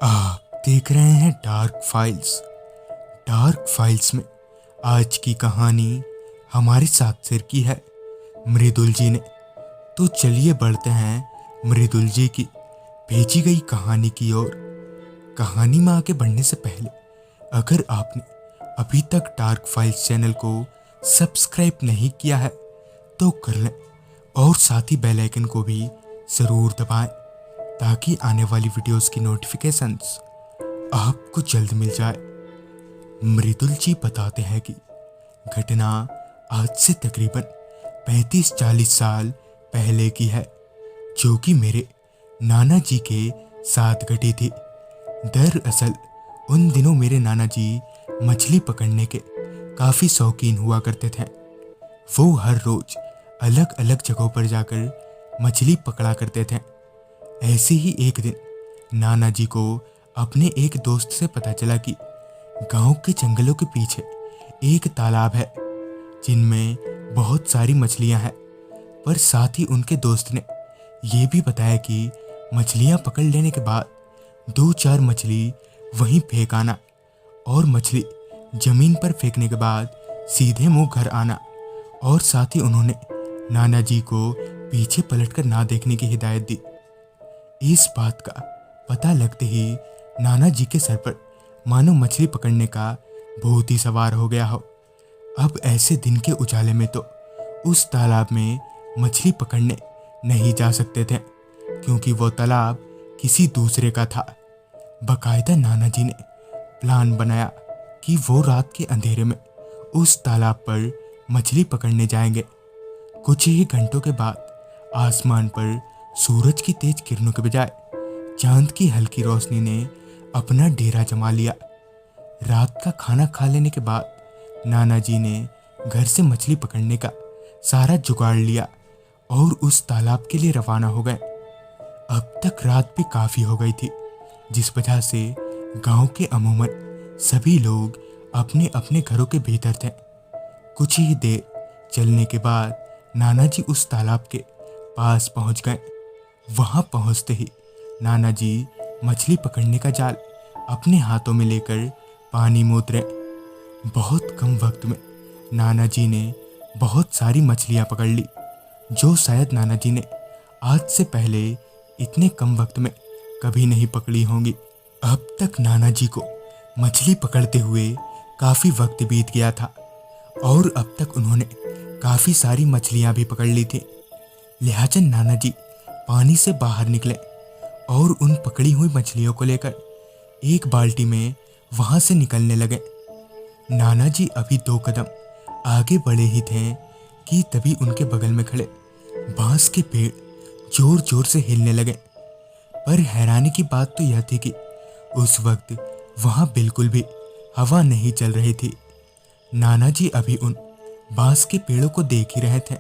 आप देख रहे हैं डार्क फाइल्स। डार्क फाइल्स में आज की कहानी हमारे साथ शेयर की है मृदुल जी ने। तो चलिए बढ़ते हैं मृदुल जी की भेजी गई कहानी की ओर। कहानी में आगे बढ़ने से पहले अगर आपने अभी तक डार्क फाइल्स चैनल को सब्सक्राइब नहीं किया है तो कर लें और साथ ही बेल आइकन को भी ज़रूर दबाएं ताकि आने वाली वीडियोस की नोटिफिकेशंस आपको जल्द मिल जाए। मृदुल जी बताते हैं कि घटना आज से तकरीबन 35-40 साल पहले की है, जो कि मेरे नाना जी के साथ घटी थी। दरअसल उन दिनों मेरे नाना जी मछली पकड़ने के काफ़ी शौकीन हुआ करते थे। वो हर रोज अलग अलग जगहों पर जाकर मछली पकड़ा करते थे। ऐसे ही एक दिन नाना जी को अपने एक दोस्त से पता चला कि गांव के जंगलों के पीछे एक तालाब है जिनमें बहुत सारी मछलियां हैं। पर साथ ही उनके दोस्त ने ये भी बताया कि मछलियां पकड़ लेने के बाद 2-4 मछली वहीं फेंक आना और मछली जमीन पर फेंकने के बाद सीधे मुंह घर आना। और साथ ही उन्होंने नाना जी को पीछे पलटकर ना देखने की हिदायत दी। इस बात का पता लगते ही नाना जी के सर पर मानो मछली पकड़ने का भूत ही सवार हो गया हो। अब ऐसे दिन के उजाले में तो उस तालाब में मछली पकड़ने नहीं जा सकते थे, क्योंकि वो तालाब किसी दूसरे का था। बाकायदा नाना जी ने प्लान बनाया कि वो रात के अंधेरे में उस तालाब पर मछली पकड़ने जाएंगे। कुछ ही घंटों के बाद आसमान पर सूरज की तेज किरणों के बजाय चांद की हल्की रोशनी ने अपना डेरा जमा लिया। रात का खाना खा लेने के बाद नाना जी ने घर से मछली पकड़ने का सारा जुगाड़ लिया और उस तालाब के लिए रवाना हो गए। अब तक रात भी काफ़ी हो गई थी, जिस वजह से गांव के अमूमन सभी लोग अपने अपने घरों के भीतर थे। कुछ ही देर चलने के बाद नाना जी उस तालाब के पास पहुंच गए। वहां पहुंचते ही नाना जी मछली पकड़ने का जाल अपने हाथों में लेकर पानी में उतरे। बहुत कम वक्त में नाना जी ने बहुत सारी मछलियां पकड़ ली, जो शायद नाना जी ने आज से पहले इतने कम वक्त में कभी नहीं पकड़ी होंगी। अब तक नाना जी को मछली पकड़ते हुए काफ़ी वक्त बीत गया था और अब तक उन्होंने काफ़ी सारी मछलियां भी पकड़ ली थी। लिहाजा नाना जी पानी से बाहर निकले और उन पकड़ी हुई मछलियों को लेकर एक बाल्टी में वहां से निकलने लगे। नाना जी अभी 2 कदम आगे बढ़े ही थे कि तभी उनके बगल में खड़े बांस के पेड़ जोर जोर से हिलने लगे। पर हैरानी की बात तो यह थी कि उस वक्त वहां बिल्कुल भी हवा नहीं चल रही थी। नाना जी अभी उन बांस के पेड़ों को देख ही रहे थे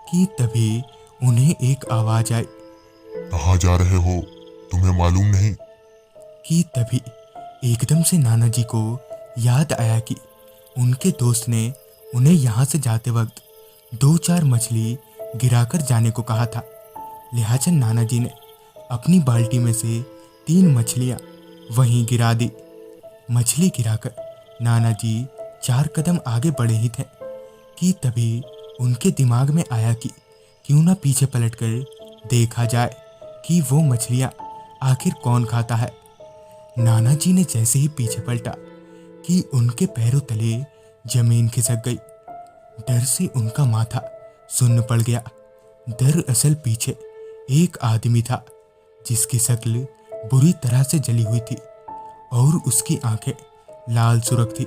कि तभी उन्हें एक आवाज आई। कहाँ जा रहे हो, तुम्हें मालूम नहीं? कि तभी एकदम से नाना जी को याद आया कि उनके दोस्त ने उन्हें यहाँ से जाते वक्त 2-4 मछली गिराकर जाने को कहा था। लिहाजा नाना जी ने अपनी बाल्टी में से 3 मछलियाँ वहीं गिरा दी। मछली गिराकर नाना जी 4 कदम आगे बढ़े ही थे कि तभी उनके दिमाग में आया कि क्यों ना पीछे पलटकर देखा जाए कि वो मछलियाँ आखिर कौन खाता है। नाना जी ने जैसे ही पीछे पलटा कि उनके पैरों तले जमीन खिसक गई। डर से उनका माथा सुन्न पड़ गया। दरअसल पीछे एक आदमी था जिसकी शक्ल बुरी तरह से जली हुई थी और उसकी आंखें लाल सुर्ख थी।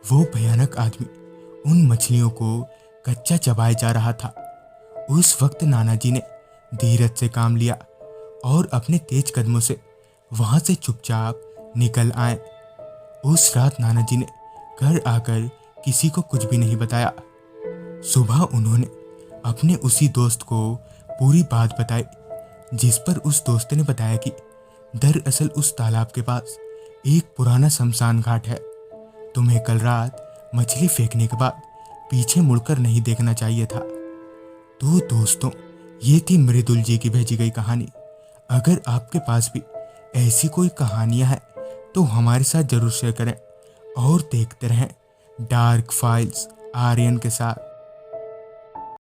वो भयानक आदमी उन मछलियों को कच्चा चबाए जा रहा था। उस वक्त नाना जी ने धीरज से काम लिया और अपने तेज कदमों से वहां से चुपचाप निकल आए। उस रात नाना जी ने घर आकर किसी को कुछ भी नहीं बताया। सुबह उन्होंने अपने उसी दोस्त को पूरी बात बताई, जिस पर उस दोस्त ने बताया कि दरअसल उस तालाब के पास एक पुराना शमशान घाट है। तुम्हें कल रात मछली फेंकने के बाद पीछे मुड़कर नहीं देखना चाहिए था। तो दोस्तों, ये थी मृदुल जी की भेजी गई कहानी। अगर आपके पास भी ऐसी कोई कहानियां हैं तो हमारे साथ जरूर शेयर करें और देखते रहें डार्क फाइल्स आर्यन के साथ।